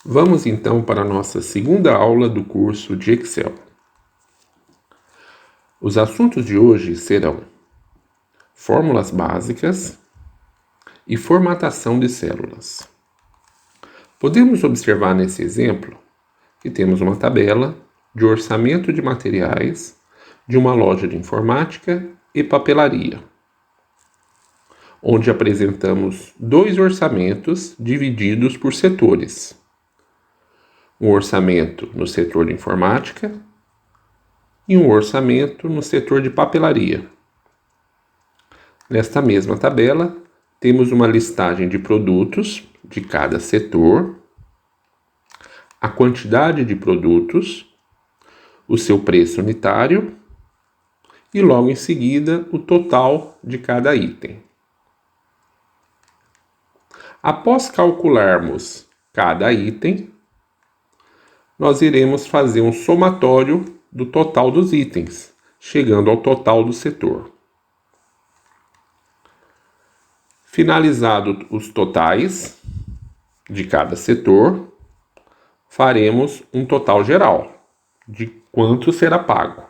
Vamos então para a nossa segunda aula do curso de Excel. Os assuntos de hoje serão fórmulas básicas e formatação de células. Podemos observar nesse exemplo que temos uma tabela de orçamento de materiais de uma loja de informática e papelaria, onde apresentamos dois orçamentos divididos por setores. Um orçamento no setor de informática e um orçamento no setor de papelaria. Nesta mesma tabela, temos uma listagem de produtos de cada setor, a quantidade de produtos, o seu preço unitário e logo em seguida o total de cada item. Após calcularmos cada item, nós iremos fazer um somatório do total dos itens, chegando ao total do setor. Finalizados os totais de cada setor, faremos um total geral de quanto será pago.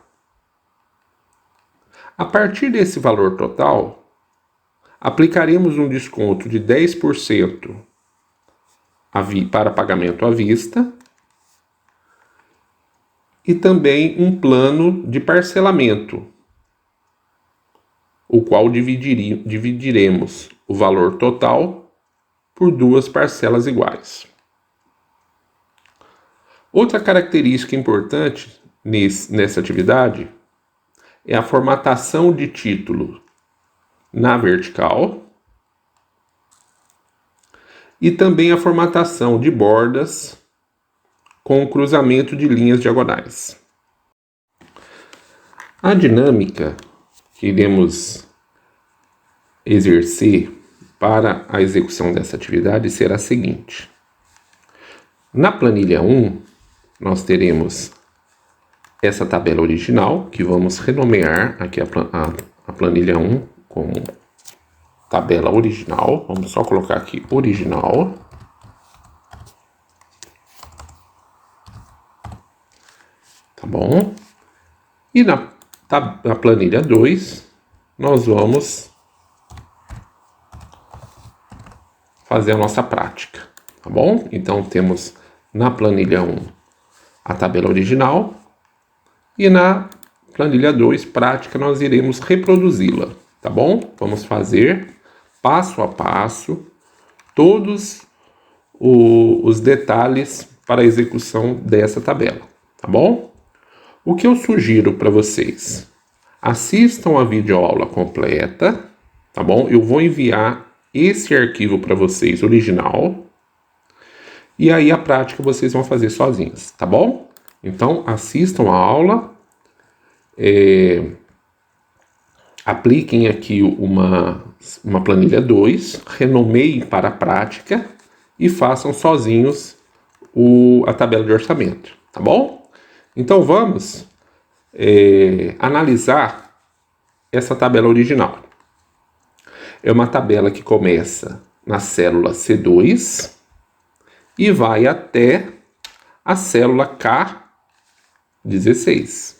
A partir desse valor total, aplicaremos um desconto de 10% para pagamento à vista e também um plano de parcelamento, o qual dividiremos o valor total por duas parcelas iguais. Outra característica importante nessa atividade é a formatação de título na vertical e também a formatação de bordas com o cruzamento de linhas diagonais. A dinâmica que iremos exercer para a execução dessa atividade será a seguinte. Na planilha 1, nós teremos essa tabela original, que vamos renomear aqui a planilha 1 como tabela original. Vamos só colocar aqui original. Tá bom? E na planilha 2, nós vamos fazer a nossa prática, tá bom? Então, temos na planilha 1 a tabela original e na planilha 2, prática, nós iremos reproduzi-la, tá bom? Vamos fazer passo a passo todos os detalhes para a execução dessa tabela, tá bom? O que eu sugiro para vocês? Assistam a videoaula completa, tá bom? Eu vou enviar esse arquivo para vocês, original, e aí a prática vocês vão fazer sozinhos, tá bom? Então, assistam a aula, apliquem aqui uma planilha 2, renomeiem para a prática e façam sozinhos a tabela de orçamento, tá bom? Então vamos analisar essa tabela original. É uma tabela que começa na célula C2 e vai até a célula K16,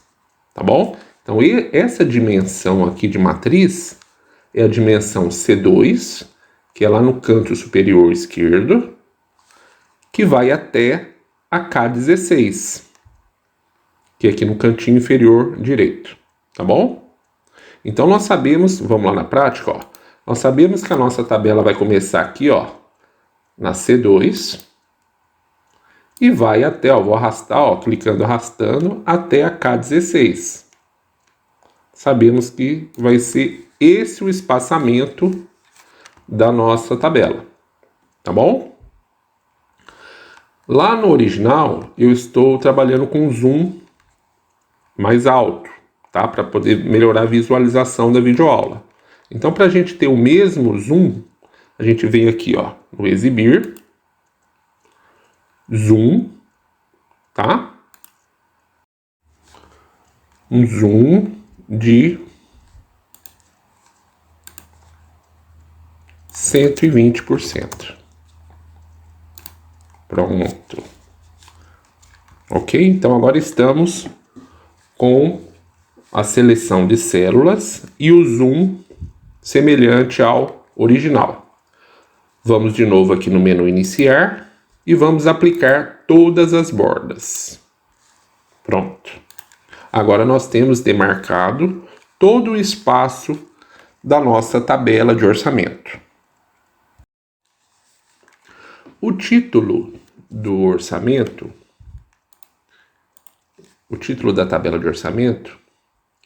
tá bom? Então essa dimensão aqui de matriz é a dimensão C2, que é lá no canto superior esquerdo, que vai até a K16, que é aqui no cantinho inferior direito, tá bom? Então nós sabemos, vamos lá na prática, ó, nós sabemos que a nossa tabela vai começar aqui, ó, na C2 e vai até, ó, vou arrastar, ó, clicando, arrastando até a K16. Sabemos que vai ser esse o espaçamento da nossa tabela, tá bom? Lá no original, eu estou trabalhando com zoom mais alto, tá? Para poder melhorar a visualização da videoaula. Então, para a gente ter o mesmo zoom, a gente vem aqui, ó, no exibir, zoom, tá? Um zoom de 120%. Pronto. Ok? Então agora estamos com a seleção de células e o zoom semelhante ao original. Vamos de novo aqui no menu iniciar e vamos aplicar todas as bordas. Pronto. Agora nós temos demarcado todo o espaço da nossa tabela de orçamento. O título do orçamento, o título da tabela de orçamento,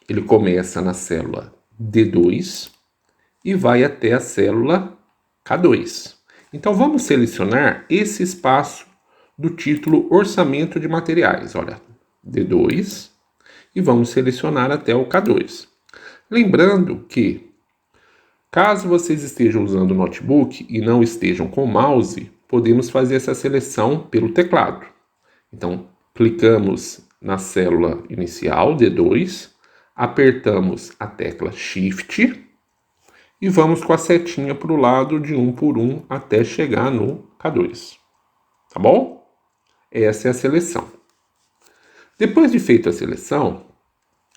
ele começa na célula D2 e vai até a célula K2. Então vamos selecionar esse espaço do título Orçamento de Materiais. Olha, D2 e vamos selecionar até o K2. Lembrando que, caso vocês estejam usando o notebook e não estejam com o mouse, podemos fazer essa seleção pelo teclado. Então, clicamos na célula inicial, D2, apertamos a tecla Shift e vamos com a setinha para o lado de um por um até chegar no K2. Tá bom? Essa é a seleção. Depois de feita a seleção,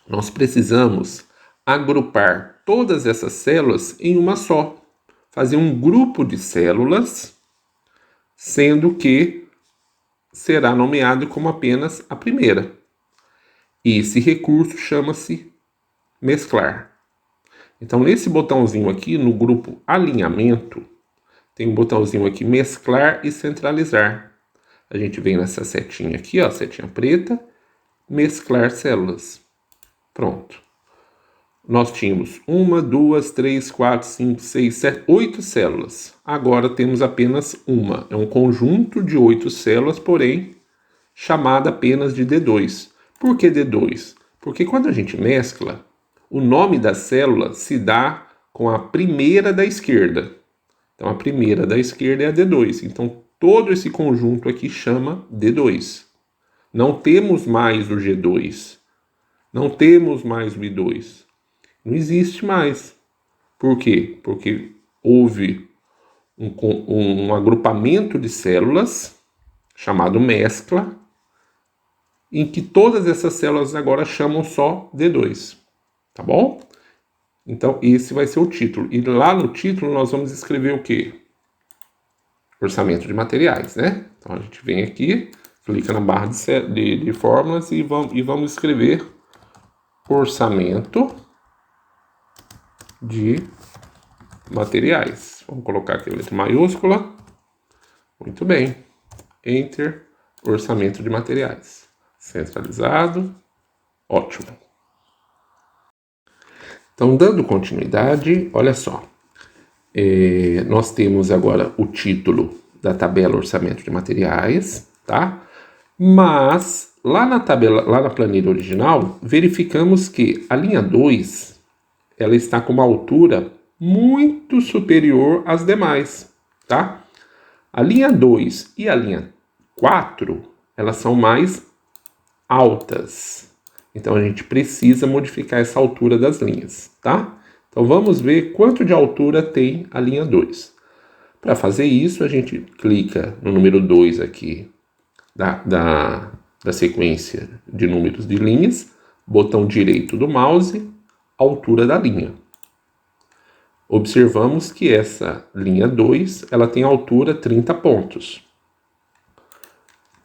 nós precisamos agrupar todas essas células em uma só. Fazer um grupo de células, sendo que será nomeado como apenas a primeira. E esse recurso chama-se mesclar. Então, nesse botãozinho aqui, no grupo alinhamento, tem um botãozinho aqui, mesclar e centralizar. A gente vem nessa setinha aqui, ó, setinha preta, mesclar células. Pronto. Nós tínhamos 1, 2, 3, 4, 5, 6, 7, 8 células. Agora temos apenas uma. É um conjunto de 8 células, porém, chamada apenas de D2. Por que D2? Porque quando a gente mescla, o nome da célula se dá com a primeira da esquerda. Então, a primeira da esquerda é a D2. Então, todo esse conjunto aqui chama D2. Não temos mais o G2. Não temos mais o I2. Não existe mais. Por quê? Porque houve um agrupamento de células, chamado mescla, em que todas essas células agora chamam só D2. Tá bom? Então, esse vai ser o título. E lá no título nós vamos escrever o quê? Orçamento de materiais, né? Então, a gente vem aqui, clica na barra de fórmulas e vamos escrever orçamento de materiais. Vamos colocar aqui a letra maiúscula. Muito bem. Enter, orçamento de materiais. Centralizado. Ótimo. Então, dando continuidade, olha só. Nós temos agora o título da tabela orçamento de materiais, tá? Mas lá na tabela, lá na planilha original, verificamos que a linha 2 ela está com uma altura muito superior às demais, tá? A linha 2 e a linha 4, elas são mais altas. Então, a gente precisa modificar essa altura das linhas, tá? Então, vamos ver quanto de altura tem a linha 2. Para fazer isso, a gente clica no número 2 aqui da sequência de números de linhas, botão direito do mouse, altura da linha. Observamos que essa linha 2, ela tem altura 30 pontos.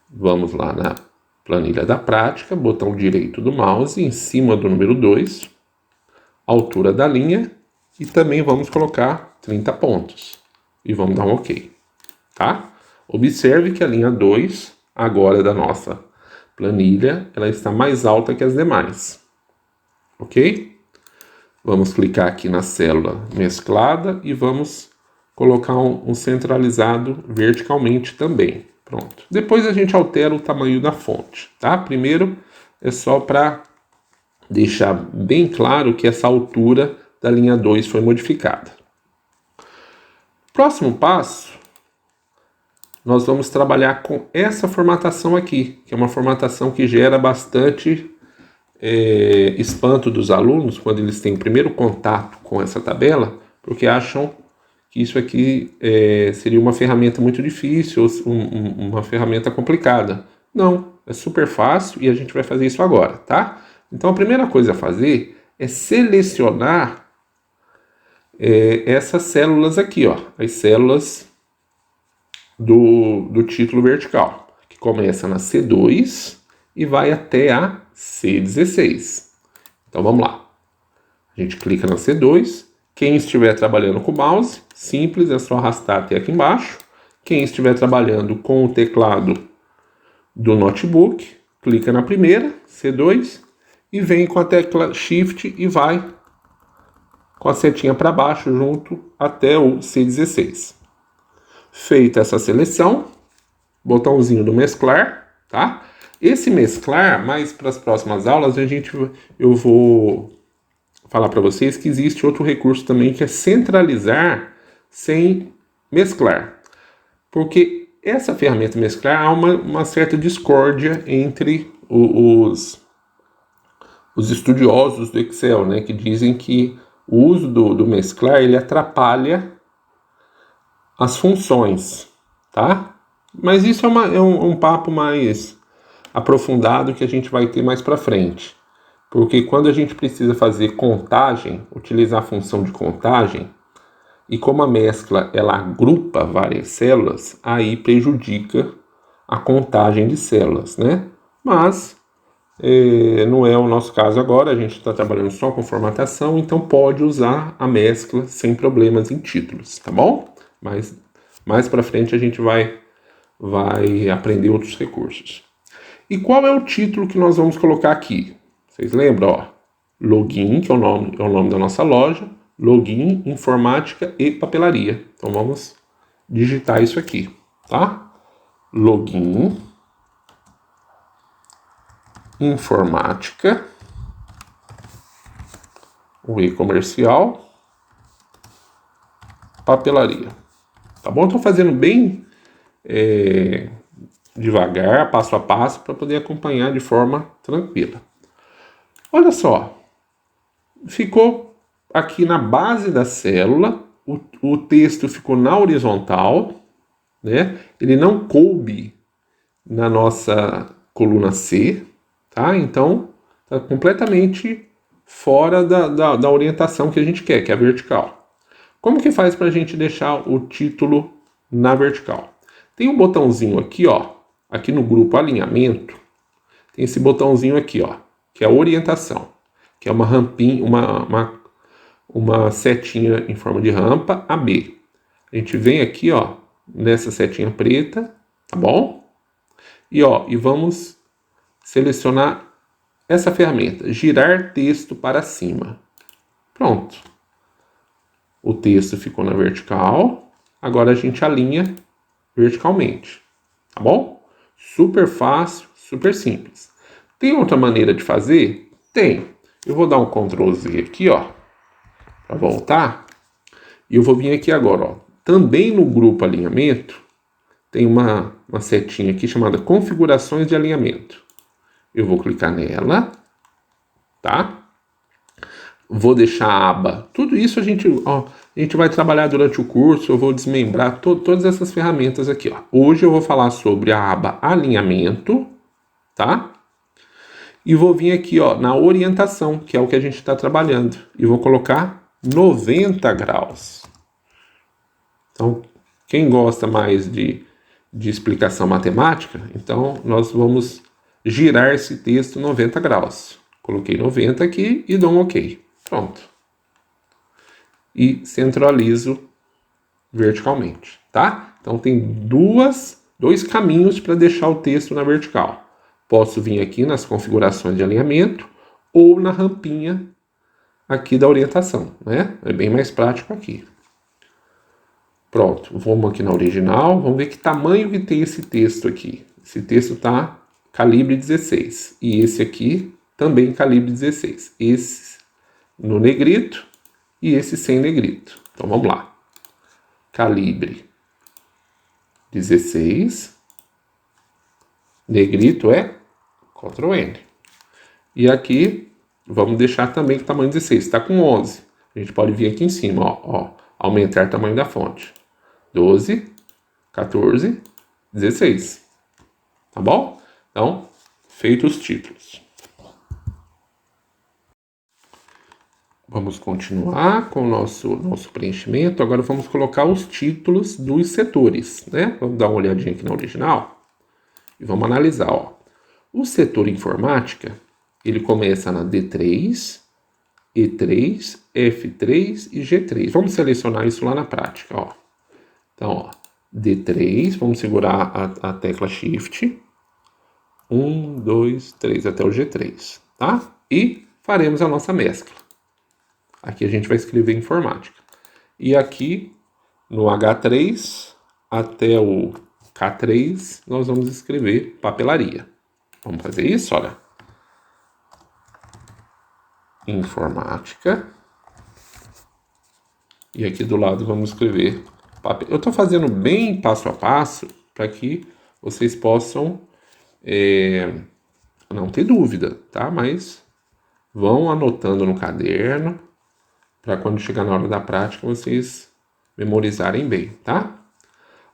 Vamos lá na planilha da prática, botão direito do mouse, em cima do número 2, altura da linha, e também vamos colocar 30 pontos. E vamos dar um OK, tá? Observe que a linha 2, agora da nossa planilha, ela está mais alta que as demais. Ok? Vamos clicar aqui na célula mesclada e vamos colocar um centralizado verticalmente também. Pronto. Depois a gente altera o tamanho da fonte, tá? Primeiro é só para deixar bem claro que essa altura da linha 2 foi modificada. Próximo passo, nós vamos trabalhar com essa formatação aqui, que é uma formatação que gera bastante espanto dos alunos quando eles têm o primeiro contato com essa tabela, porque acham que isso aqui seria uma ferramenta muito difícil, uma ferramenta complicada. Não, é super fácil e a gente vai fazer isso agora, tá? Então a primeira coisa a fazer é selecionar essas células aqui, ó, as células do título vertical, que começa na C2 e vai até a C16. Então vamos lá. A gente clica na C2. Quem estiver trabalhando com o mouse, simples, é só arrastar até aqui embaixo. Quem estiver trabalhando com o teclado do notebook, clica na primeira, C2, e vem com a tecla Shift e vai com a setinha para baixo junto até o C16. Feita essa seleção, botãozinho do mesclar, tá? Esse mesclar, mais para as próximas aulas, eu vou falar para vocês que existe outro recurso também, que é centralizar sem mesclar. Porque essa ferramenta mesclar, há uma certa discórdia entre os estudiosos do Excel, né, que dizem que o uso do mesclar ele atrapalha as funções, tá? Mas isso é um papo mais aprofundado que a gente vai ter mais para frente. Porque quando a gente precisa fazer contagem, utilizar a função de contagem, e como a mescla ela agrupa várias células, aí prejudica a contagem de células, né? Mas não é o nosso caso agora, a gente está trabalhando só com formatação, então pode usar a mescla sem problemas em títulos, tá bom? Mas mais para frente a gente vai aprender outros recursos. E qual é o título que nós vamos colocar aqui? Vocês lembram, ó? Login, que é o nome da nossa loja, login, informática e papelaria. Então vamos digitar isso aqui, tá? Login, informática, o e-comercial, papelaria. Tá bom? Estou fazendo bem devagar, passo a passo, para poder acompanhar de forma tranquila. Olha só, ficou aqui na base da célula, o texto ficou na horizontal, né? Ele não coube na nossa coluna C, tá? Então, está completamente fora da orientação que a gente quer, que é a vertical. Como que faz para a gente deixar o título na vertical? Tem um botãozinho aqui, ó, aqui no grupo alinhamento, tem esse botãozinho aqui, ó, que é a orientação, que é uma rampinha, uma setinha em forma de rampa AB. A gente vem aqui, ó, nessa setinha preta, tá bom? E vamos selecionar essa ferramenta, girar texto para cima. Pronto. O texto ficou na vertical, agora a gente alinha verticalmente, tá bom? Super fácil, super simples. Tem outra maneira de fazer? Tem. Eu vou dar um Ctrl Z aqui, ó, para voltar. E eu vou vir aqui agora, ó. Também no grupo alinhamento, tem uma setinha aqui chamada configurações de alinhamento. Eu vou clicar nela, tá? Vou deixar a aba. Tudo isso a gente vai trabalhar durante o curso. Eu vou desmembrar todas essas ferramentas aqui, ó. Hoje eu vou falar sobre a aba alinhamento, tá? E vou vir aqui, ó, na orientação, que é o que a gente está trabalhando. E vou colocar 90 graus. Então, quem gosta mais de explicação matemática, então nós vamos girar esse texto 90 graus. Coloquei 90 aqui e dou um OK. Pronto. E centralizo verticalmente, tá? Então tem dois caminhos para deixar o texto na vertical. Posso vir aqui nas configurações de alinhamento ou na rampinha aqui da orientação, né? É bem mais prático aqui. Pronto, vamos aqui na original, vamos ver que tamanho que tem esse texto aqui. Esse texto tá calibre 16 e esse aqui também calibre 16. Esse no negrito e esse sem negrito. Então vamos lá. Calibre 16. Negrito é Ctrl N. E aqui vamos deixar também com tamanho 16. Está com 11. A gente pode vir aqui em cima, ó. Aumentar o tamanho da fonte. 12, 14, 16. Tá bom? Então, feitos os títulos. Vamos continuar com o nosso preenchimento. Agora vamos colocar os títulos dos setores, né? Vamos dar uma olhadinha aqui na original e vamos analisar, ó. O setor informática, ele começa na D3, E3, F3 e G3. Vamos selecionar isso lá na prática, ó. Então, ó, D3, vamos segurar a tecla Shift. 1, 2, 3, até o G3, tá? E faremos a nossa mescla. Aqui a gente vai escrever informática. E aqui, no H3 até o K3, nós vamos escrever papelaria. Vamos fazer isso, olha. Informática. E aqui do lado vamos escrever papel. Eu estou fazendo bem passo a passo para que vocês possam não ter dúvida, tá? Mas vão anotando no caderno para quando chegar na hora da prática vocês memorizarem bem, tá?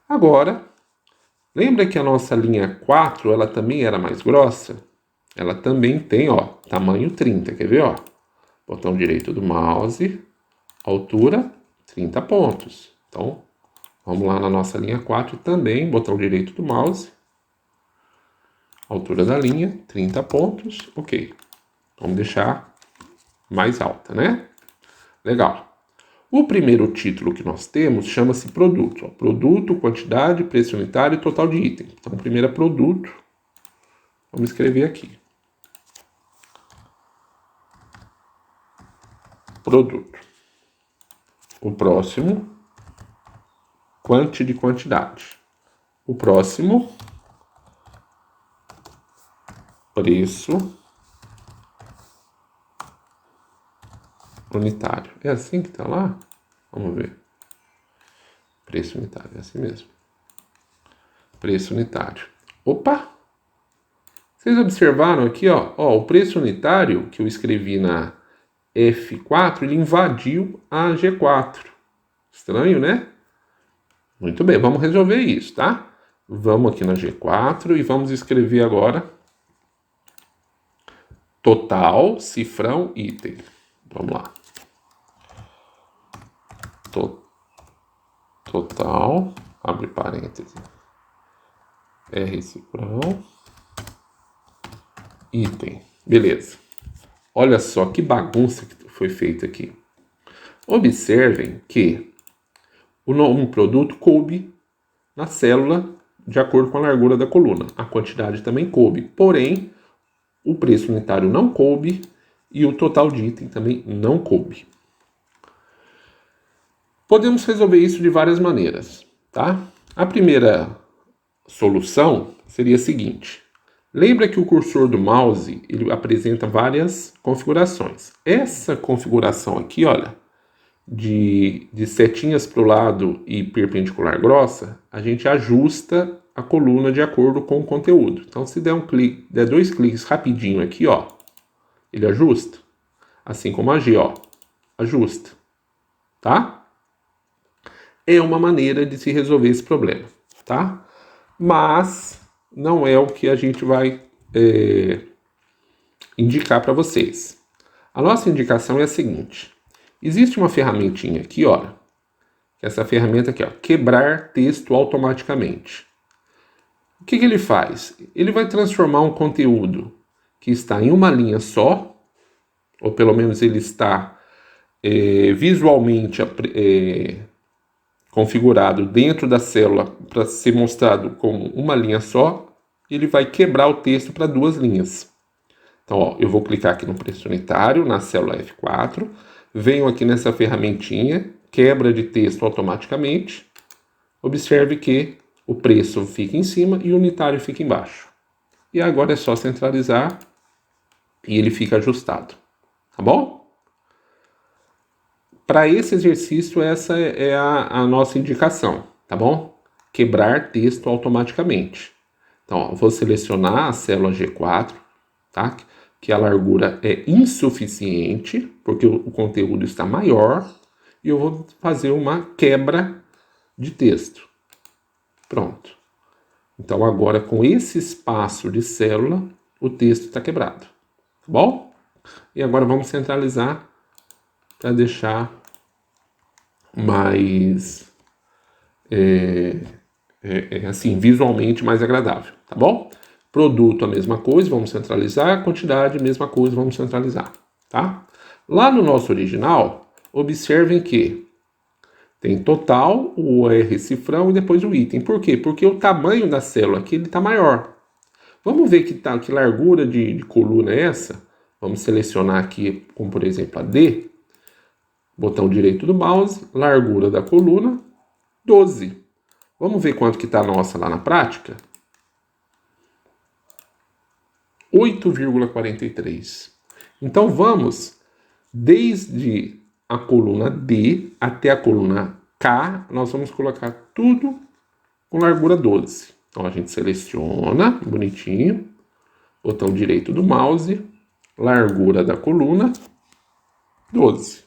Agora, lembra que a nossa linha 4, ela também era mais grossa? Ela também tem, ó, tamanho 30, quer ver, ó? Botão direito do mouse, altura 30 pontos. Então, vamos lá na nossa linha 4 também, botão direito do mouse, altura da linha 30 pontos, ok. Vamos deixar mais alta, né? Legal. O primeiro título que nós temos chama-se produto. Ó. Produto, quantidade, preço unitário e total de item. Então, o primeiro é produto. Vamos escrever aqui. Produto. O próximo, quantidade. O próximo, preço unitário. É assim que tá lá? Vamos ver. Preço unitário, é assim mesmo. Preço unitário. Opa! Vocês observaram aqui, ó, o preço unitário que eu escrevi na F4, ele invadiu a G4. Estranho, né? Muito bem, vamos resolver isso, tá? Vamos aqui na G4 e vamos escrever agora total, cifrão, item. Vamos lá. Total, abre parênteses, R cifrão, item. Beleza. Olha só que bagunça que foi feita aqui. Observem que o nome produto coube na célula de acordo com a largura da coluna. A quantidade também coube. Porém, o preço unitário não coube e o total de item também não coube. Podemos resolver isso de várias maneiras, tá? A primeira solução seria a seguinte. Lembra que o cursor do mouse, ele apresenta várias configurações. Essa configuração aqui, olha, de setinhas para o lado e perpendicular grossa, a gente ajusta a coluna de acordo com o conteúdo. Então, se der dois cliques rapidinho aqui, ó, ele ajusta. Assim como a G, ó, ajusta, tá? É uma maneira de se resolver esse problema, tá? Mas não é o que a gente vai indicar para vocês. A nossa indicação é a seguinte. Existe uma ferramentinha aqui, ó. Essa ferramenta aqui, ó. Quebrar texto automaticamente. O que ele faz? Ele vai transformar um conteúdo que está em uma linha só, ou pelo menos ele está visualmente configurado dentro da célula para ser mostrado como uma linha só, ele vai quebrar o texto para duas linhas. Então, ó, eu vou clicar aqui no preço unitário, na célula F4, venho aqui nessa ferramentinha, quebra de texto automaticamente, observe que o preço fica em cima e o unitário fica embaixo. E agora é só centralizar e ele fica ajustado, tá bom? Para esse exercício, essa é a nossa indicação, tá bom? Quebrar texto automaticamente. Então, ó, vou selecionar a célula G4, tá? Que a largura é insuficiente, porque o conteúdo está maior, e eu vou fazer uma quebra de texto. Pronto. Então, agora, com esse espaço de célula, o texto está quebrado. Tá bom? E agora vamos centralizar para deixar mais, assim, visualmente mais agradável. Tá bom? Produto, a mesma coisa, vamos centralizar. Quantidade, mesma coisa, vamos centralizar. Tá? Lá no nosso original, observem que tem total, o R cifrão e depois o item. Por quê? Porque o tamanho da célula aqui está maior. Vamos ver que largura de coluna é essa? Vamos selecionar aqui, como por exemplo a D. Botão direito do mouse, largura da coluna, 12. Vamos ver quanto que está a nossa lá na prática? 8,43. Então vamos, desde a coluna D até a coluna K, nós vamos colocar tudo com largura 12. Então a gente seleciona, bonitinho, botão direito do mouse, largura da coluna, 12.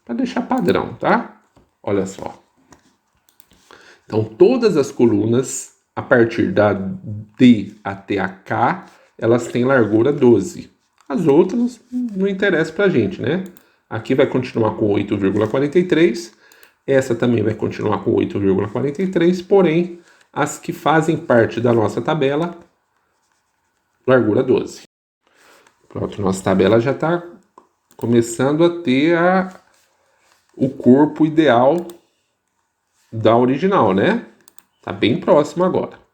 Para deixar padrão, tá? Olha só. Então todas as colunas, a partir da D até a K, elas têm largura 12. As outras não interessam pra gente, né? Aqui vai continuar com 8,43. Essa também vai continuar com 8,43, porém, as que fazem parte da nossa tabela, largura 12. Pronto, nossa tabela já está começando a ter o corpo ideal da original, né? Tá bem próximo agora.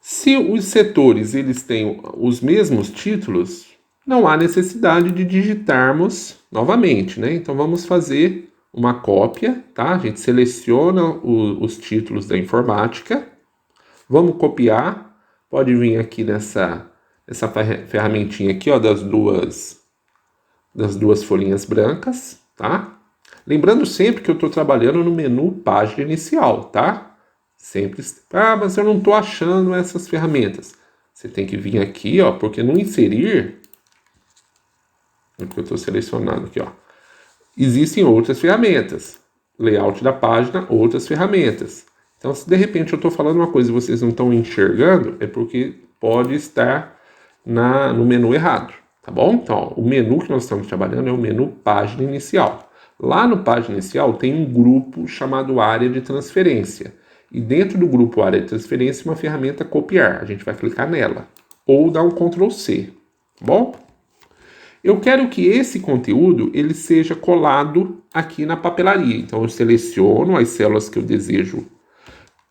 Se os setores eles têm os mesmos títulos, não há necessidade de digitarmos novamente, né? Então vamos fazer uma cópia, tá? A gente seleciona os títulos da informática, vamos copiar, pode vir aqui nessa ferramentinha aqui, ó, das duas folhinhas brancas, tá? Lembrando sempre que eu estou trabalhando no menu página inicial, tá? Sempre, mas eu não estou achando essas ferramentas. Você tem que vir aqui, ó, porque no inserir, é que eu estou selecionando aqui, ó, existem outras ferramentas. Layout da página, outras ferramentas. Então, se de repente eu estou falando uma coisa e vocês não estão enxergando, é porque pode estar no menu errado, tá bom? Então, ó, o menu que nós estamos trabalhando é o menu página inicial. Lá no página inicial tem um grupo chamado área de transferência. E dentro do grupo área de transferência, uma ferramenta copiar. A gente vai clicar nela. Ou dar um Ctrl C. Tá bom? Eu quero que esse conteúdo ele seja colado aqui na papelaria. Então eu seleciono as células que eu desejo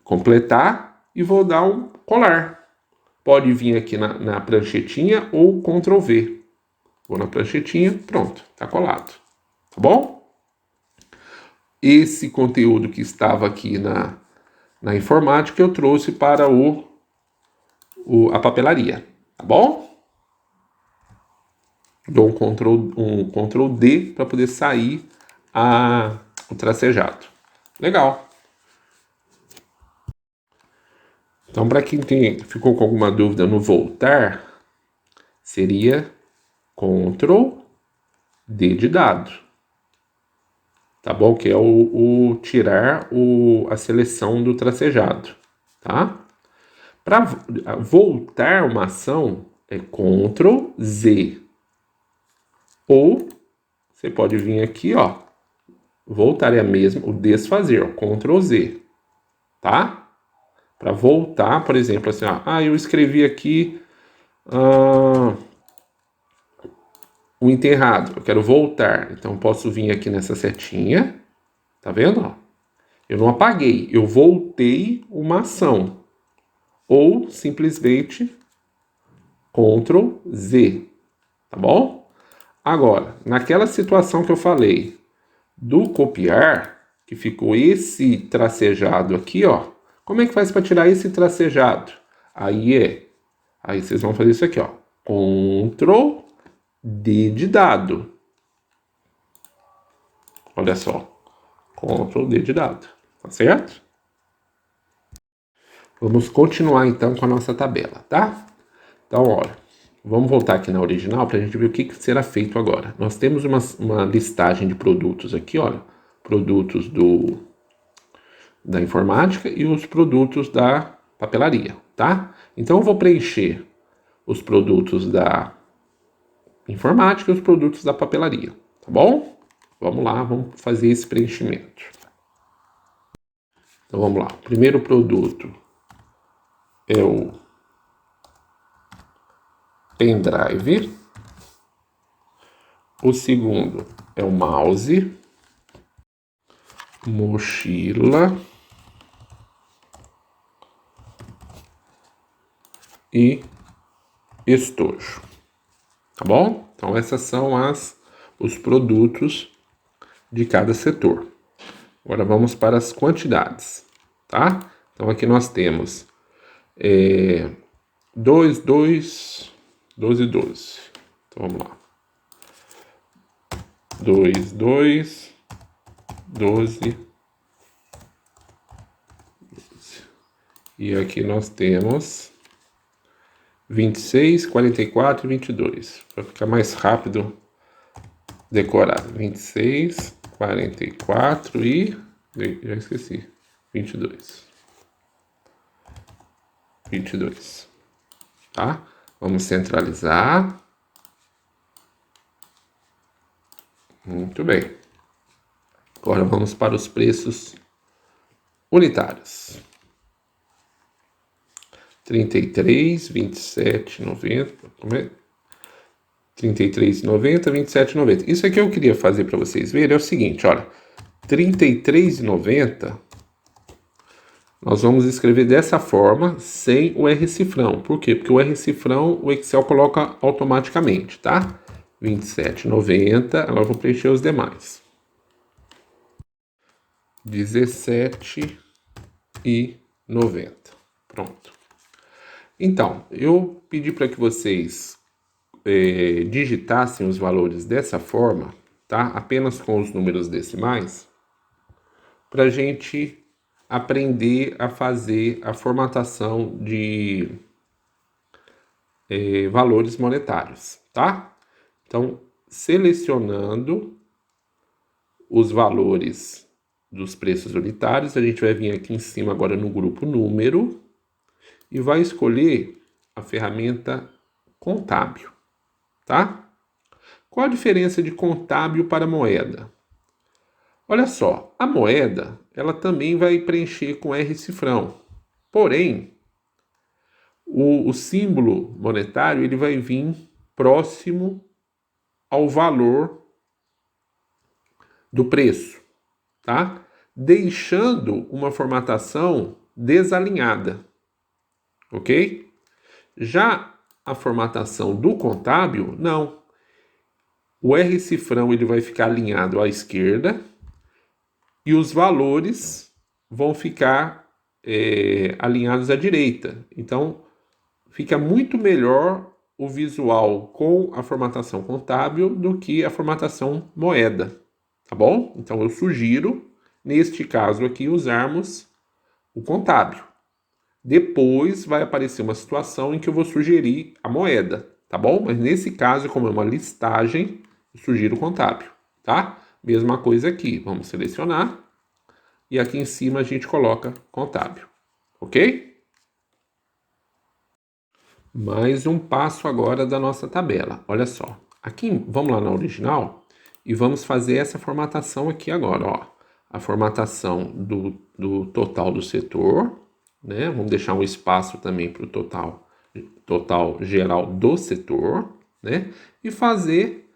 completar e vou dar um colar. Pode vir aqui na pranchetinha ou Ctrl V. Vou na pranchetinha, pronto, está colado. Tá bom? Esse conteúdo que estava aqui na informática eu trouxe para a papelaria, tá bom? Dou um Ctrl D para poder sair o tracejado. Legal. Então, para quem ficou com alguma dúvida no voltar, seria Ctrl D de dado. Tá bom? Que é o tirar a seleção do tracejado, tá? Para voltar uma ação é Ctrl Z. Ou você pode vir aqui, ó, voltar é a mesma, o desfazer, ó, Ctrl Z, tá? Para voltar, por exemplo, assim, ó, eu escrevi aqui o enterrado, eu quero voltar, então posso vir aqui nessa setinha, tá vendo? Ó? Eu não apaguei, eu voltei uma ação, ou simplesmente Ctrl Z, tá bom? Agora, naquela situação que eu falei do copiar, que ficou esse tracejado aqui, ó, como é que faz para tirar esse tracejado? Aí vocês vão fazer isso aqui, ó, Ctrl D de dado. Olha só. Ctrl D de dado. Tá certo? Vamos continuar então com a nossa tabela, tá? Então, olha. Vamos voltar aqui na original para a gente ver o que será feito agora. Nós temos uma listagem de produtos aqui, olha. produtos da informática e os produtos da papelaria, tá? Então eu vou preencher os produtos da informática e os produtos da papelaria, tá bom? Vamos lá, vamos fazer esse preenchimento. Então vamos lá. O primeiro produto é o pendrive. O segundo é o mouse, mochila e estojo. Tá bom? Então esses são os produtos de cada setor. Agora vamos para as quantidades, tá? Então aqui nós temos 2, 2, 12, 12. Então vamos lá. 2, 2, 12. E aqui nós temos 26, 44 e 22. Para ficar mais rápido decorar. 26, 44 e... já esqueci. 22. 22. Tá? Vamos centralizar. Muito bem. Agora vamos para os preços unitários. 33, 27, 90. Como é? 33,90, 27,90. Isso aqui eu queria fazer para vocês verem é o seguinte, olha. 33,90 nós vamos escrever dessa forma, sem o R cifrão. Por quê? Porque o R cifrão o Excel coloca automaticamente, tá? 27,90. Agora eu vou preencher os demais. 17,90. Pronto. Então, eu pedi para que vocês digitassem os valores dessa forma, tá? Apenas com os números decimais, para a gente aprender a fazer a formatação de valores monetários, tá? Então, selecionando os valores dos preços unitários, a gente vai vir aqui em cima agora no grupo número e vai escolher a ferramenta contábil, tá? Qual a diferença de contábil para moeda? Olha só, a moeda, ela também vai preencher com R cifrão. Porém, o símbolo monetário, ele vai vir próximo ao valor do preço, tá? Deixando uma formatação desalinhada, ok? Já a formatação do contábil, não. O R cifrão ele vai ficar alinhado à esquerda e os valores vão ficar alinhados à direita. Então, fica muito melhor o visual com a formatação contábil do que a formatação moeda, tá bom? Então, eu sugiro, neste caso aqui, usarmos o contábil. Depois vai aparecer uma situação em que eu vou sugerir a moeda, tá bom? Mas nesse caso, como é uma listagem, eu sugiro o contábil, tá? Mesma coisa aqui, vamos selecionar e aqui em cima a gente coloca contábil, ok? Mais um passo agora da nossa tabela, olha só. Aqui, vamos lá na original e vamos fazer essa formatação aqui agora, ó. A formatação do total do setor, né? Vamos deixar um espaço também para o total geral do setor, né? E fazer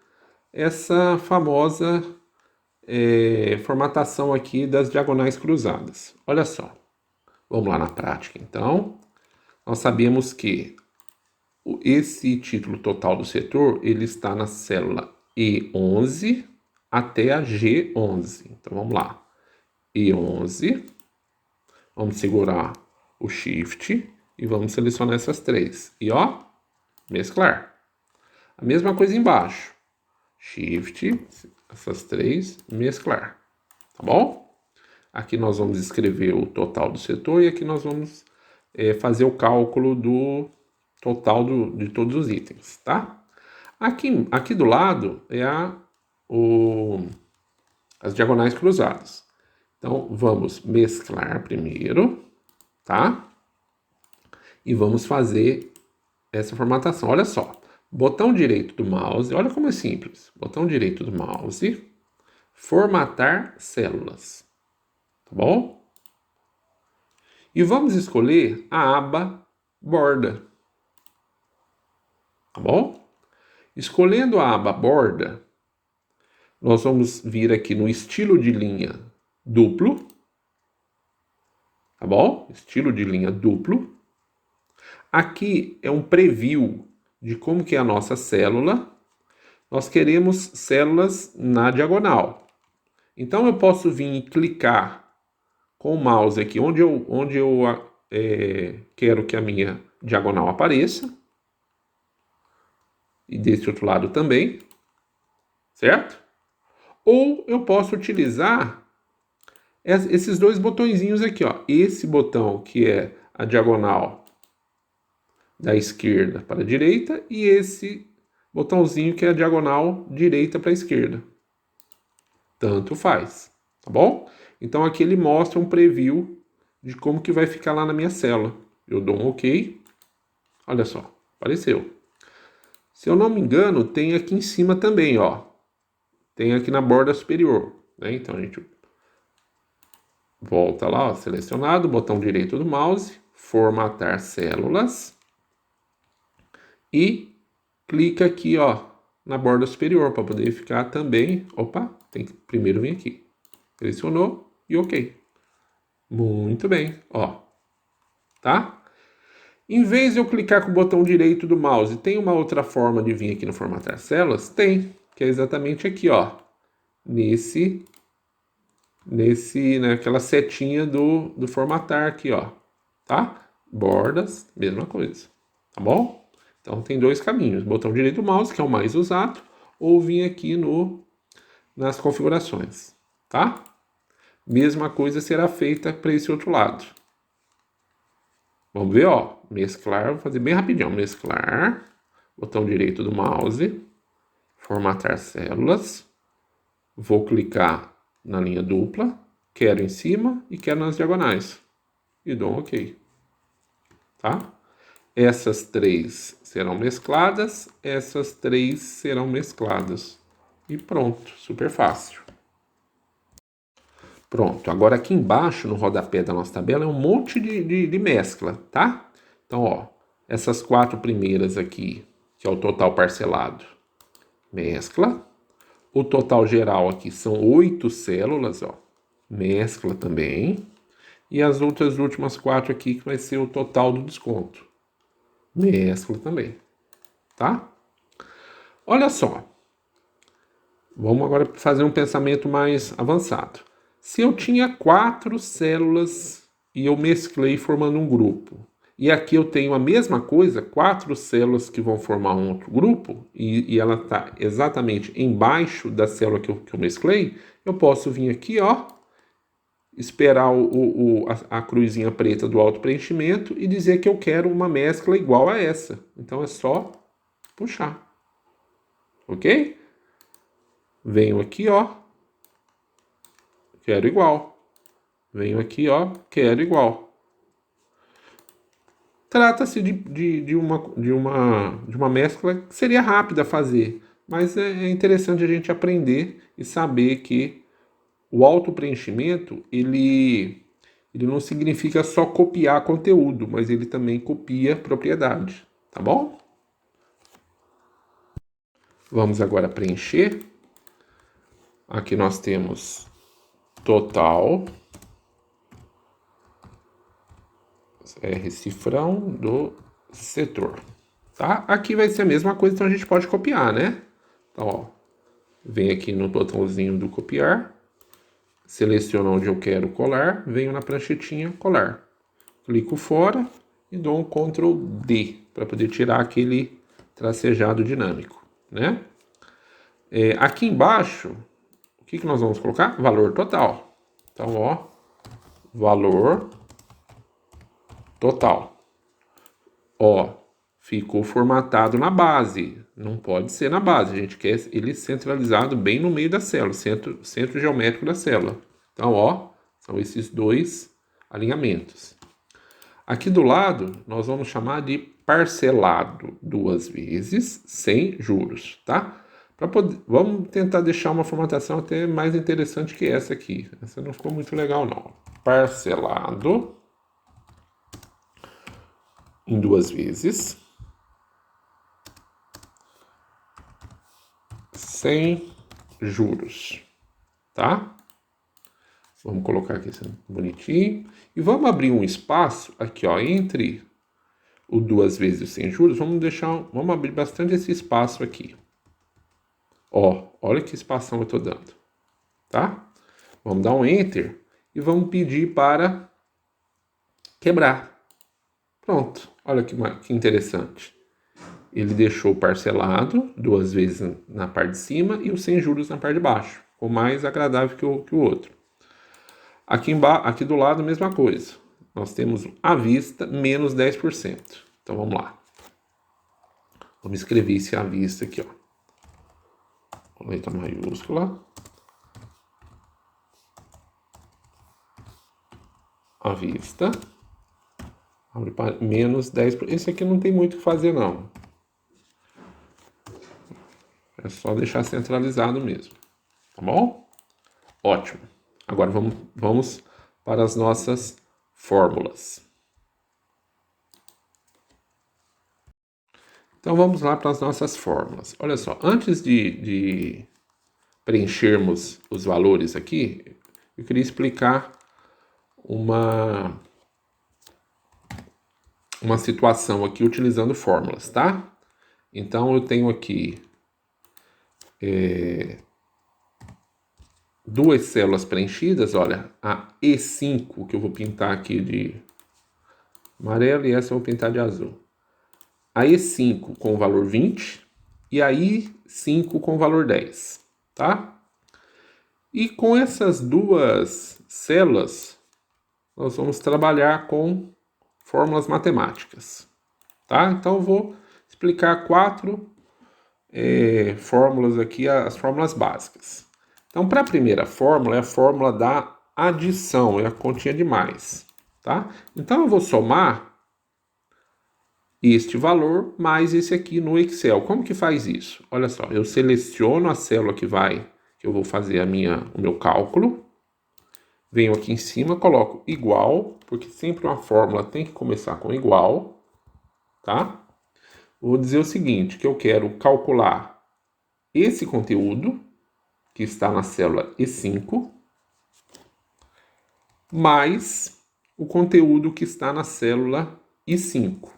essa famosa formatação aqui das diagonais cruzadas. Olha só, vamos lá na prática então. Nós sabemos que esse título total do setor, ele está na célula E11 até a G11. Então vamos lá, E11, vamos segurar o Shift e vamos selecionar essas três. E ó, mesclar. A mesma coisa embaixo. Shift, essas três, mesclar. Tá bom? Aqui nós vamos escrever o total do setor e aqui nós vamos fazer o cálculo do total de todos os itens, tá? Aqui do lado é a as diagonais cruzadas. Então, vamos mesclar primeiro, tá? E vamos fazer essa formatação. Olha só, botão direito do mouse, olha como é simples. Botão direito do mouse, formatar células, tá bom? E vamos escolher a aba borda, tá bom? Escolhendo a aba borda, nós vamos vir aqui no estilo de linha duplo, tá bom? Estilo de linha duplo. Aqui é um preview de como que é a nossa célula. Nós queremos células na diagonal. Então eu posso vir e clicar com o mouse aqui onde eu quero que a minha diagonal apareça. E desse outro lado também, certo? Ou eu posso utilizar esses dois botõezinhos aqui, ó. Esse botão que é a diagonal da esquerda para a direita e esse botãozinho que é a diagonal direita para a esquerda. Tanto faz, tá bom? Então aqui ele mostra um preview de como que vai ficar lá na minha célula. Eu dou um OK. Olha só, apareceu. Se eu não me engano, tem aqui em cima também, ó. Tem aqui na borda superior, né? Então a gente volta lá, ó, selecionado, botão direito do mouse, formatar células e clica aqui, ó, na borda superior para poder ficar também. Opa, tem que primeiro vir aqui. Selecionou e OK. Muito bem, ó. Tá? Em vez de eu clicar com o botão direito do mouse, tem uma outra forma de vir aqui no formatar células? Tem, que é exatamente aqui, ó. Naquela setinha do formatar aqui, ó. Tá? Bordas, mesma coisa. Tá bom? Então tem dois caminhos. Botão direito do mouse, que é o mais usado, ou vir aqui nas configurações. Tá? Mesma coisa será feita para esse outro lado. Vamos ver, ó. Mesclar, vou fazer bem rapidinho. Mesclar, botão direito do mouse, formatar células. Vou clicar na linha dupla, quero em cima e quero nas diagonais. E dou um OK. Tá? Essas três serão mescladas, essas três serão mescladas. E pronto, super fácil. Pronto, agora aqui embaixo, no rodapé da nossa tabela, é um monte de mescla, tá? Então, ó, essas quatro primeiras aqui, que é o total parcelado, mescla. O total geral aqui são 8 células, ó, mescla também. E as outras últimas 4 aqui, que vai ser o total do desconto, mescla também, tá? Olha só, vamos agora fazer um pensamento mais avançado. Se eu tinha 4 células e eu mesclei formando um grupo, e aqui eu tenho a mesma coisa, 4 células que vão formar um outro grupo, e ela está exatamente embaixo da célula que eu mesclei, eu posso vir aqui, ó, esperar a cruzinha preta do auto-preenchimento e dizer que eu quero uma mescla igual a essa. Então é só puxar. Ok? Venho aqui, ó, quero igual. Venho aqui, ó, quero igual. Trata-se de uma mescla que seria rápida a fazer, mas é interessante a gente aprender e saber que o autopreenchimento, ele não significa só copiar conteúdo, mas ele também copia propriedade, tá bom? Vamos agora preencher. Aqui nós temos total, cifrão do setor, tá? Aqui vai ser a mesma coisa, então a gente pode copiar, né? Então, ó, vem aqui no botãozinho do copiar, seleciono onde eu quero colar, venho na pranchetinha colar. Clico fora e dou um Ctrl D para poder tirar aquele tracejado dinâmico, né? Aqui embaixo, o que nós vamos colocar? Valor total. Então, ó, valor total. Ó, ficou formatado na base. Não pode ser na base. A gente quer ele centralizado bem no meio da célula, centro geométrico da célula. Então, ó, são esses dois alinhamentos. Aqui do lado, nós vamos chamar de parcelado 2 vezes sem juros, tá? Vamos tentar deixar uma formatação até mais interessante que essa aqui. Essa não ficou muito legal, não. Parcelado em 2 vezes sem juros, tá? Vamos colocar aqui assim, bonitinho. E vamos abrir um espaço aqui, ó, entre o 2 vezes sem juros. Vamos abrir bastante esse espaço aqui. Ó, olha que espação eu tô dando, tá? Vamos dar um Enter e vamos pedir para quebrar. Pronto, olha que interessante. Ele deixou parcelado 2 vezes na parte de cima e o sem juros na parte de baixo. Ficou mais agradável que o outro. Aqui do lado, a mesma coisa. Nós temos à vista menos 10%. Então, vamos lá. Vamos escrever esse à vista aqui, ó. Com letra maiúscula. À vista. Abre para menos 10%. Esse aqui não tem muito o que fazer, não. É só deixar centralizado mesmo. Tá bom? Ótimo. Agora vamos para as nossas fórmulas. Então vamos lá para as nossas fórmulas. Olha só, antes de preenchermos os valores aqui, eu queria explicar uma situação aqui utilizando fórmulas, tá? Então eu tenho aqui 2 células preenchidas, olha, a E5 que eu vou pintar aqui de amarelo e essa eu vou pintar de azul. A E5 com o valor 20 e a I5 com o valor 10, tá? E com essas 2 células, nós vamos trabalhar com fórmulas matemáticas, tá? Então eu vou explicar 4 fórmulas aqui, as fórmulas básicas. Então, para a primeira fórmula, é a fórmula da adição, é a continha de mais, tá? Então, eu vou somar este valor mais esse aqui no Excel. Como que faz isso? Olha só, eu seleciono a célula que eu vou fazer o meu cálculo, venho aqui em cima, coloco igual, porque sempre uma fórmula tem que começar com igual, tá? Vou dizer o seguinte, que eu quero calcular esse conteúdo, que está na célula E5, mais o conteúdo que está na célula I5.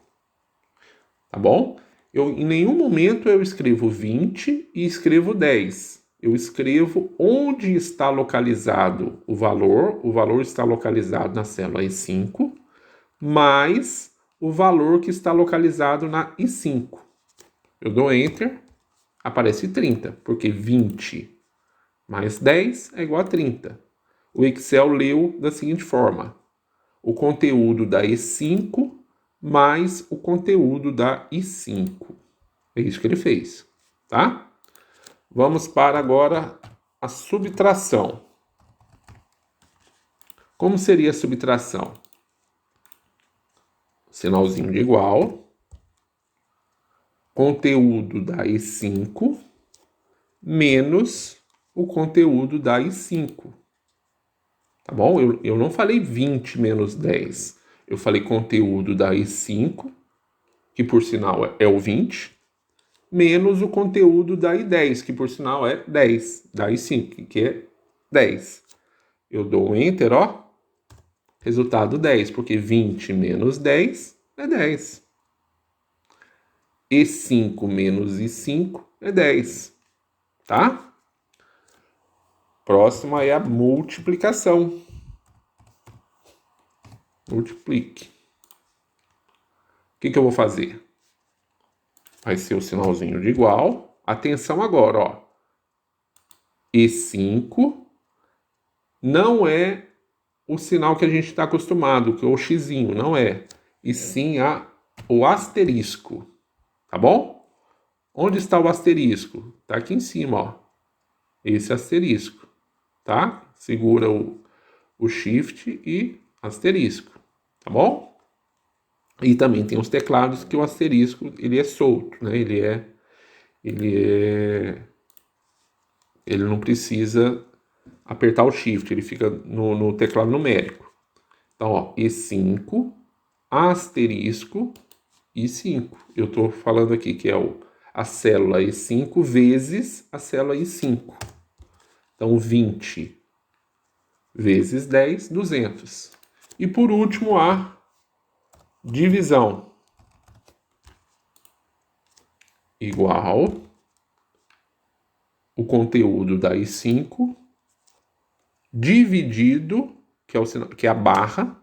Tá bom? Em nenhum momento eu escrevo 20 e escrevo 10. Eu escrevo onde está localizado o valor está localizado na célula E5, mais o valor que está localizado na I5. Eu dou Enter, aparece 30, porque 20 mais 10 é igual a 30. O Excel leu da seguinte forma: o conteúdo da E5 mais o conteúdo da I5. É isso que ele fez, tá? Vamos para agora a subtração. Como seria a subtração? Sinalzinho de igual. Conteúdo da E5 menos o conteúdo da I5. Tá bom? Eu não falei 20 menos 10. Eu falei conteúdo da I5, que por sinal é o 20, menos o conteúdo da I10, que por sinal é 10, da I5, que é 10. Eu dou um Enter, ó. Resultado 10, porque 20 menos 10 é 10. E5 menos I5 é 10, tá? Próximo é a multiplicação. Multiplique. O que eu vou fazer? Vai ser o sinalzinho de igual. Atenção agora, ó. E5 não é o sinal que a gente está acostumado, que é o xizinho, não é. E sim o asterisco. tá bom? Onde está o asterisco? Tá aqui em cima, ó. Esse asterisco, tá? Segura o Shift e asterisco, tá bom? E também tem os teclados que o asterisco, ele é solto, né? Ele não precisa apertar o Shift, ele fica no teclado numérico. Então, ó, E5, asterisco e 5. Eu estou falando aqui que é a célula E5 vezes a célula I5. Então, 20 vezes 10, 200. E por último, a divisão. Igual o conteúdo da I5 dividido, que é a barra,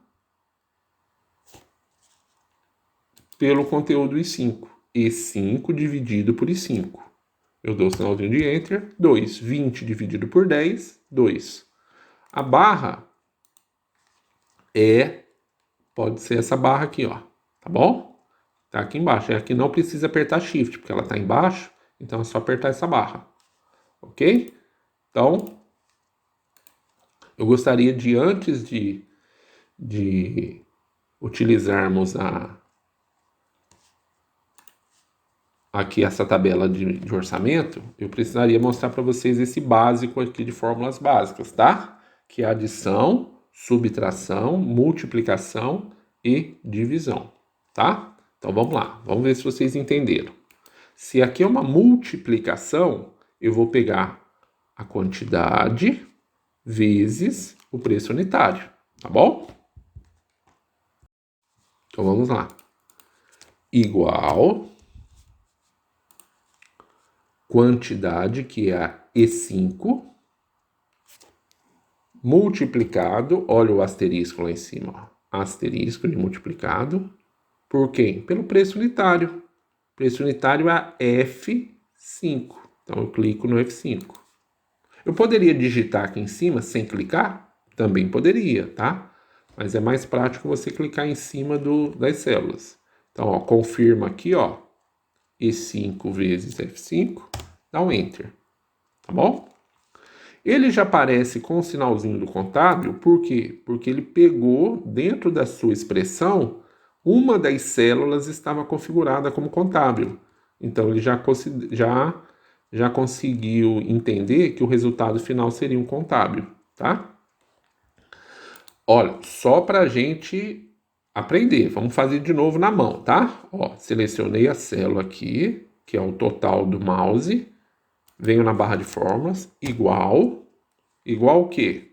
pelo conteúdo I5. E5 dividido por I5. Eu dou o sinalzinho de Enter. 2. 20 dividido por 10, 2. A barra pode ser essa barra aqui, ó. Tá bom? Tá aqui embaixo. Aqui não precisa apertar Shift, porque ela tá embaixo. Então é só apertar essa barra. Ok? Então, eu gostaria de, antes de utilizarmos aqui essa tabela de orçamento, eu precisaria mostrar para vocês esse básico aqui de fórmulas básicas, tá? Que é adição, subtração, multiplicação e divisão, tá? Então vamos lá, vamos ver se vocês entenderam. Se aqui é uma multiplicação, eu vou pegar a quantidade vezes o preço unitário, tá bom? Então vamos lá. Igual quantidade, que é a E5, multiplicado, olha o asterisco lá em cima, ó, asterisco de multiplicado, por quem? Pelo preço unitário. O preço unitário é F5. Então eu clico no F5. Eu poderia digitar aqui em cima sem clicar? Também poderia, tá? Mas é mais prático você clicar em cima das células. Então, ó, confirma aqui, ó, E5 vezes F5, dá um Enter, tá bom? Ele já aparece com o sinalzinho do contábil, por quê? Porque ele pegou, dentro da sua expressão, uma das células estava configurada como contábil. Então, ele já conseguiu entender que o resultado final seria um contábil, tá? Olha, só para a gente aprender, vamos fazer de novo na mão, tá? Ó, selecionei a célula aqui, que é o total do mouse, venho na barra de fórmulas, igual o quê?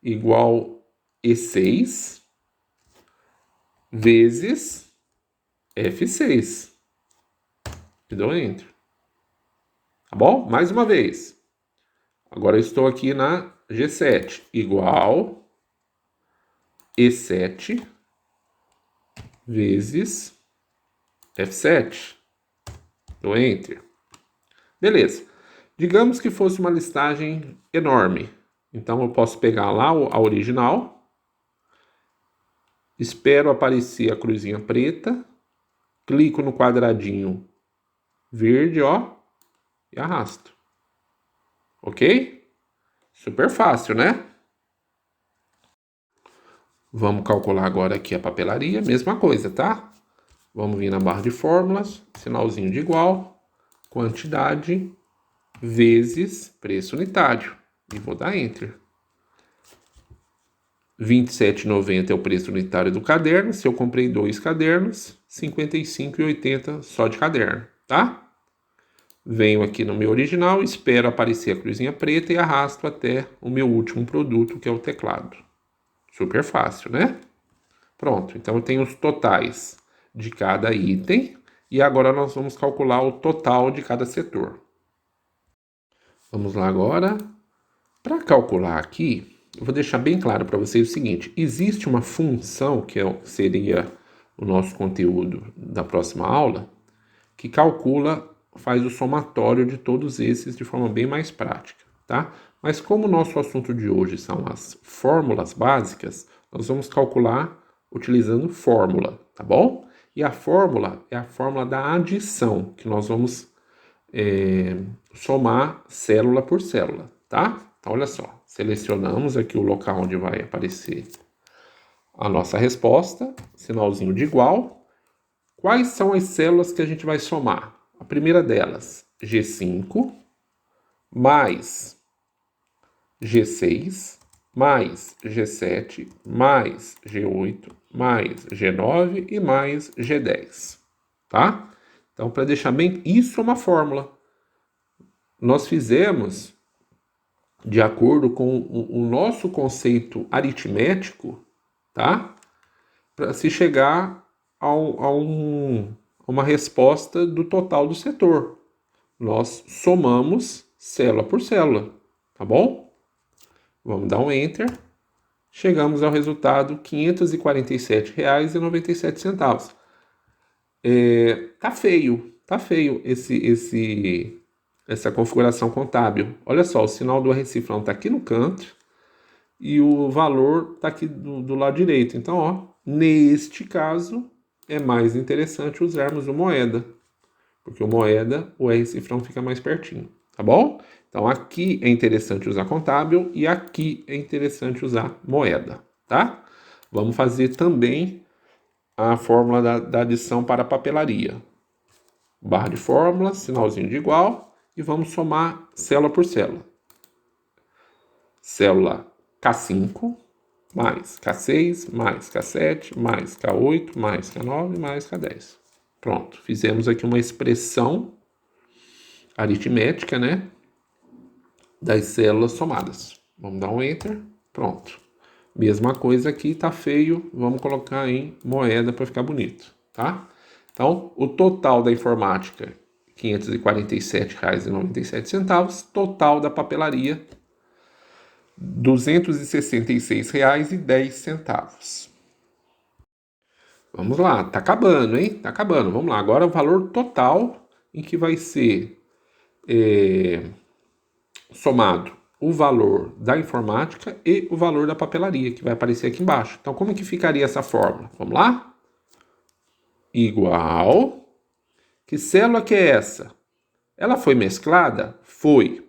Igual E6 vezes F6. E dou Enter. Tá bom? Mais uma vez. Agora eu estou aqui na G7. Igual E7 vezes F7. Dou Enter. Beleza. Digamos que fosse uma listagem enorme. Então eu posso pegar lá a original, espero aparecer a cruzinha preta, clico no quadradinho verde, ó, e arrasto. Ok? Super fácil, né? Vamos calcular agora aqui a papelaria, mesma coisa, tá? Vamos vir na barra de fórmulas, sinalzinho de igual, quantidade vezes preço unitário. E vou dar Enter. R$ 27,90 é o preço unitário do caderno. Se eu comprei 2 cadernos, R$ 55,80 só de caderno, tá? Venho aqui no meu original, espero aparecer a cruzinha preta e arrasto até o meu último produto, que é o teclado. Super fácil, né? Pronto, então eu tenho os totais de cada item e agora nós vamos calcular o total de cada setor. Vamos lá agora. Para calcular aqui, eu vou deixar bem claro para vocês o seguinte: existe uma função, que seria o nosso conteúdo da próxima aula, que faz o somatório de todos esses de forma bem mais prática, tá? Mas como o nosso assunto de hoje são as fórmulas básicas, nós vamos calcular utilizando fórmula, tá bom? E a fórmula é a fórmula da adição, que nós vamos somar célula por célula, tá? Então, olha só, selecionamos aqui o local onde vai aparecer a nossa resposta, sinalzinho de igual. Quais são as células que a gente vai somar? A primeira delas, G5, mais G6, mais G7, mais G8, mais G9 e mais G10, tá? Então, para deixar bem, isso é uma fórmula. Nós fizemos de acordo com o nosso conceito aritmético, tá? Para se chegar a uma resposta do total do setor. Nós somamos célula por célula, tá bom? Vamos dar um Enter. Chegamos ao resultado R$ 547,97. Tá feio essa configuração contábil. Olha só, o sinal do R-cifrão está aqui no canto e o valor está aqui do lado direito. Então, ó, neste caso, é mais interessante usarmos o moeda, porque o moeda, o R-cifrão fica mais pertinho, tá bom? Então, aqui é interessante usar contábil e aqui é interessante usar moeda, tá? Vamos fazer também a fórmula da adição para a papelaria. Barra de fórmula, sinalzinho de igual, e vamos somar célula por célula. Célula K5, mais K6, mais K7, mais K8, mais K9, mais K10. Pronto, fizemos aqui uma expressão aritmética, né? Das células somadas. Vamos dar um Enter, pronto. Mesma coisa aqui, tá feio, vamos colocar em moeda para ficar bonito, tá? Então, o total da informática, R$ 547,97. Total da papelaria, R$ 266,10. Vamos lá, tá acabando, hein? Tá acabando. Vamos lá, agora o valor total em que vai ser somado o valor da informática e o valor da papelaria, que vai aparecer aqui embaixo. Então, como que ficaria essa fórmula? Vamos lá? Igual. Que célula que é essa? Ela foi mesclada? Foi.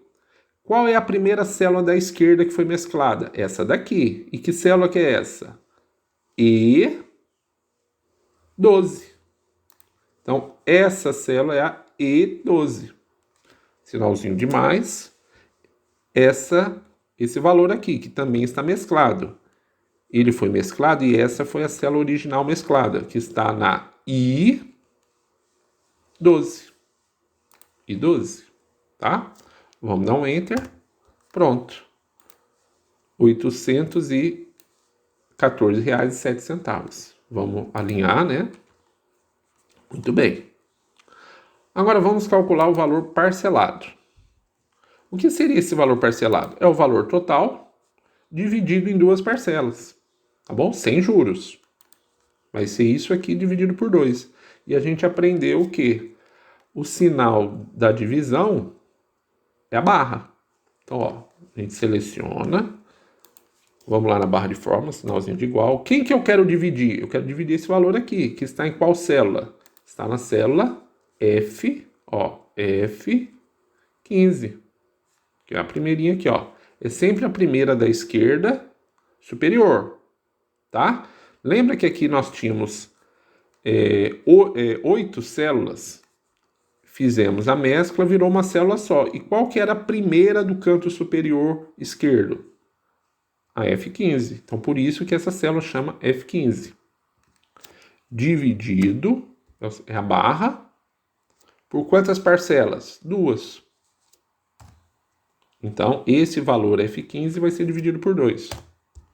Qual é a primeira célula da esquerda que foi mesclada? Essa daqui. E que célula que é essa? E12. Então, essa célula é a E12. Sinalzinho de mais. Esse valor aqui, que também está mesclado. Ele foi mesclado e essa foi a célula original mesclada, que está na I12. I12, tá? Vamos dar um Enter. Pronto. R$ 814,07. Vamos alinhar, né? Muito bem. Agora vamos calcular o valor parcelado. O que seria esse valor parcelado? É o valor total dividido em duas parcelas, tá bom? Sem juros. Vai ser isso aqui dividido por 2. E a gente aprendeu o quê? O sinal da divisão é a barra. Então, ó, a gente seleciona. Vamos lá na barra de fórmula, sinalzinho de igual. Quem que eu quero dividir? Eu quero dividir esse valor aqui, que está em qual célula? Está na célula F, ó, F15. Que é a primeirinha aqui, ó. É sempre a primeira da esquerda superior, tá? Lembra que aqui nós tínhamos 8 células? Fizemos a mescla, virou uma célula só. E qual que era a primeira do canto superior esquerdo? A F15. Então, por isso que essa célula chama F15. Dividido, é a barra, por quantas parcelas? 2. Então, esse valor F15 vai ser dividido por 2.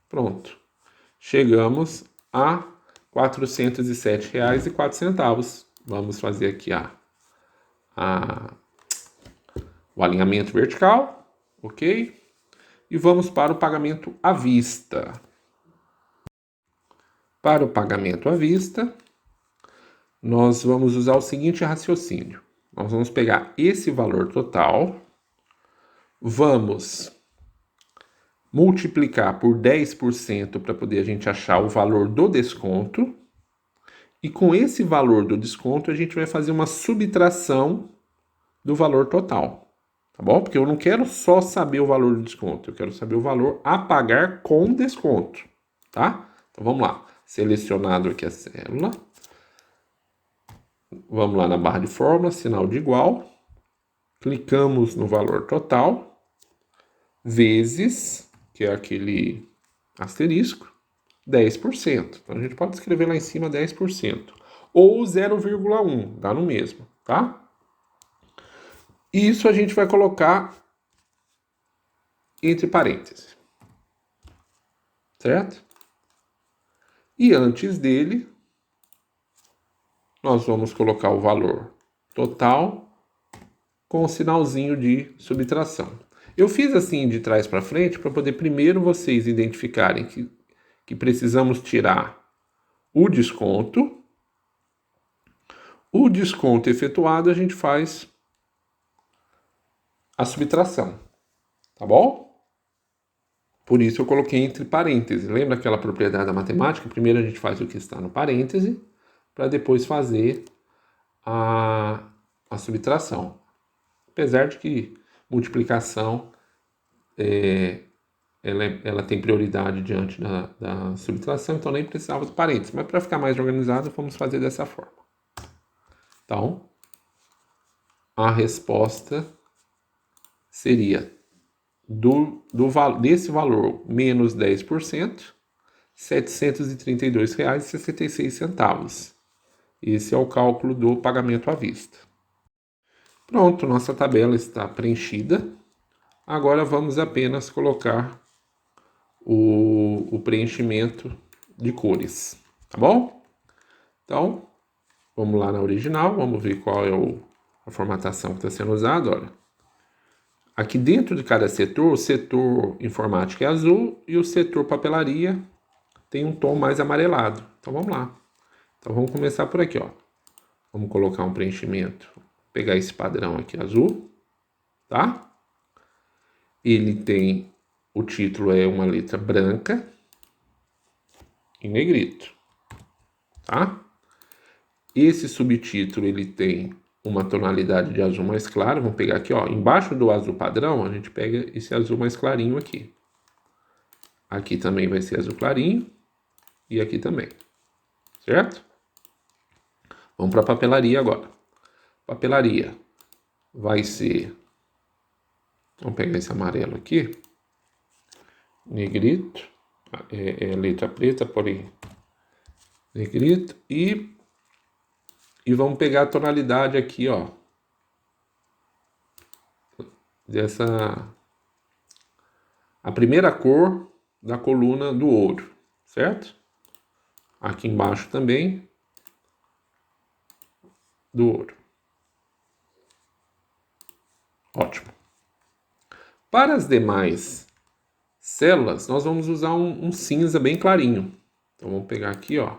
Pronto. Chegamos a R$ 407,04. Vamos fazer aqui o alinhamento vertical, ok? E vamos para o pagamento à vista. Para o pagamento à vista, nós vamos usar o seguinte raciocínio. Nós vamos pegar esse valor total, vamos multiplicar por 10% para poder a gente achar o valor do desconto E com esse valor do desconto, a gente vai fazer uma subtração do valor total, tá bom? Porque eu não quero só saber o valor do desconto, eu quero saber o valor a pagar com desconto, tá? Então vamos lá. Selecionado aqui a célula. Vamos lá na barra de fórmula, sinal de igual. Clicamos no valor total, vezes, que é aquele asterisco, 10%. Então a gente pode escrever lá em cima 10%. Ou 0,1, dá no mesmo, tá? Isso a gente vai colocar entre parênteses, certo? E antes dele, nós vamos colocar o valor total com o sinalzinho de subtração. Eu fiz assim de trás para frente para poder primeiro vocês identificarem que precisamos tirar o desconto. O desconto efetuado a gente faz a subtração, tá bom? Por isso eu coloquei entre parênteses. Lembra aquela propriedade da matemática? Primeiro a gente faz o que está no parêntese, para depois fazer a subtração. Apesar de que multiplicação ela tem prioridade diante da subtração, então nem precisava do parênteses. Mas para ficar mais organizado, vamos fazer dessa forma. Então, a resposta seria desse valor menos 10%, R$ 732,66. Esse é o cálculo do pagamento à vista. Pronto, nossa tabela está preenchida. Agora vamos apenas colocar o preenchimento de cores, tá bom? Então, vamos lá na original, vamos ver qual é a formatação que está sendo usada, olha. Aqui dentro de cada setor, o setor informática é azul e o setor papelaria tem um tom mais amarelado. Então vamos lá. Então vamos começar por aqui, ó. Vamos colocar um preenchimento, pegar esse padrão aqui azul, tá? Ele tem, o título é uma letra branca em negrito, tá? Esse subtítulo ele tem uma tonalidade de azul mais claro. Vamos pegar aqui, ó, embaixo do azul padrão, a gente pega esse azul mais clarinho aqui. Aqui também vai ser azul clarinho e aqui também, certo? Vamos para a papelaria agora. Papelaria vai ser, vamos pegar esse amarelo aqui, negrito, é letra preta, porém negrito, e vamos pegar a tonalidade aqui, ó, a primeira cor da coluna do ouro, certo? Aqui embaixo também, do ouro. Ótimo. Para as demais células, nós vamos usar um cinza bem clarinho. Então vamos pegar aqui, ó,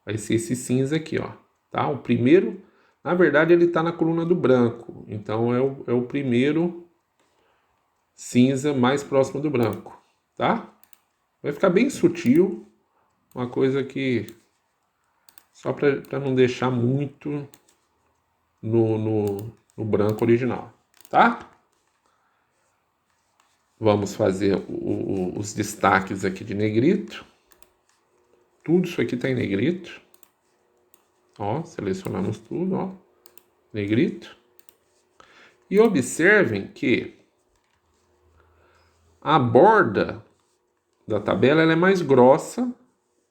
vai ser esse cinza aqui, ó, tá? O primeiro, na verdade, ele está na coluna do branco, então é o primeiro cinza mais próximo do branco, tá? Vai ficar bem sutil, uma coisa que só para não deixar muito no branco original, tá? Vamos fazer os destaques aqui de negrito. Tudo isso aqui está em negrito. Ó, selecionamos tudo, ó, negrito. E observem que a borda da tabela ela é mais grossa,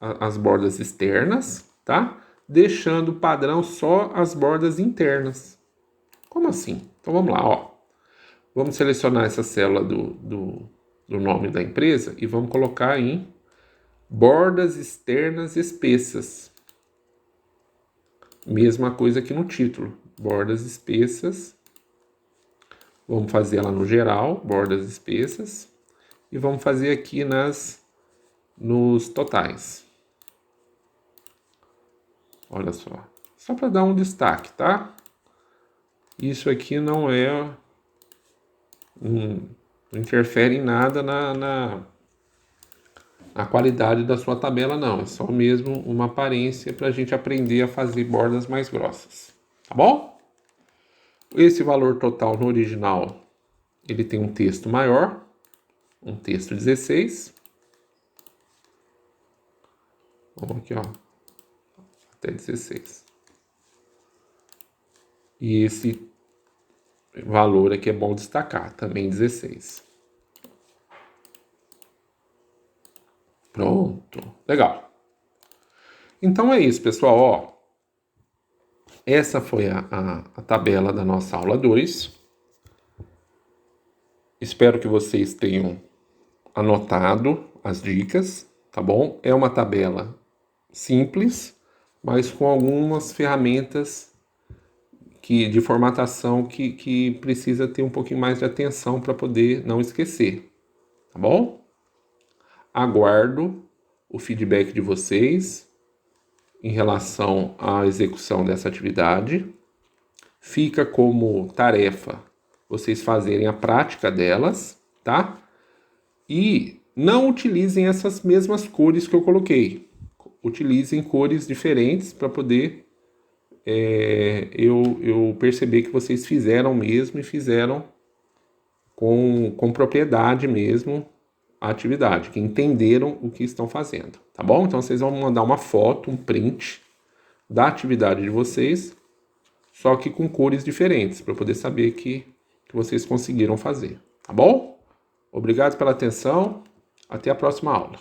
as bordas externas, tá? Deixando padrão só as bordas internas. Como assim? Então vamos lá, ó. Vamos selecionar essa célula do nome da empresa e vamos colocar em bordas externas espessas. Mesma coisa aqui no título, bordas espessas. Vamos fazer ela no geral, bordas espessas. E vamos fazer aqui nos totais. Olha só para dar um destaque, tá? Isso aqui não interfere em nada a qualidade da sua tabela não, é só mesmo uma aparência para a gente aprender a fazer bordas mais grossas, tá bom? Esse valor total no original, ele tem um texto maior, um texto 16. Vamos aqui, ó, até 16. E esse valor aqui é bom destacar, também 16. Pronto, legal. Então é isso, pessoal, ó. Essa foi a tabela da nossa aula 2. Espero que vocês tenham anotado as dicas, tá bom? É uma tabela simples, mas com algumas ferramentas de formatação que precisa ter um pouquinho mais de atenção para poder não esquecer, tá bom? Aguardo o feedback de vocês em relação à execução dessa atividade. Fica como tarefa vocês fazerem a prática delas, tá? E não utilizem essas mesmas cores que eu coloquei. Utilizem cores diferentes para poder eu perceber que vocês fizeram mesmo e fizeram com propriedade mesmo a atividade, que entenderam o que estão fazendo, tá bom? Então vocês vão mandar uma foto, um print da atividade de vocês, só que com cores diferentes, para poder saber que vocês conseguiram fazer, tá bom? Obrigado pela atenção, até a próxima aula.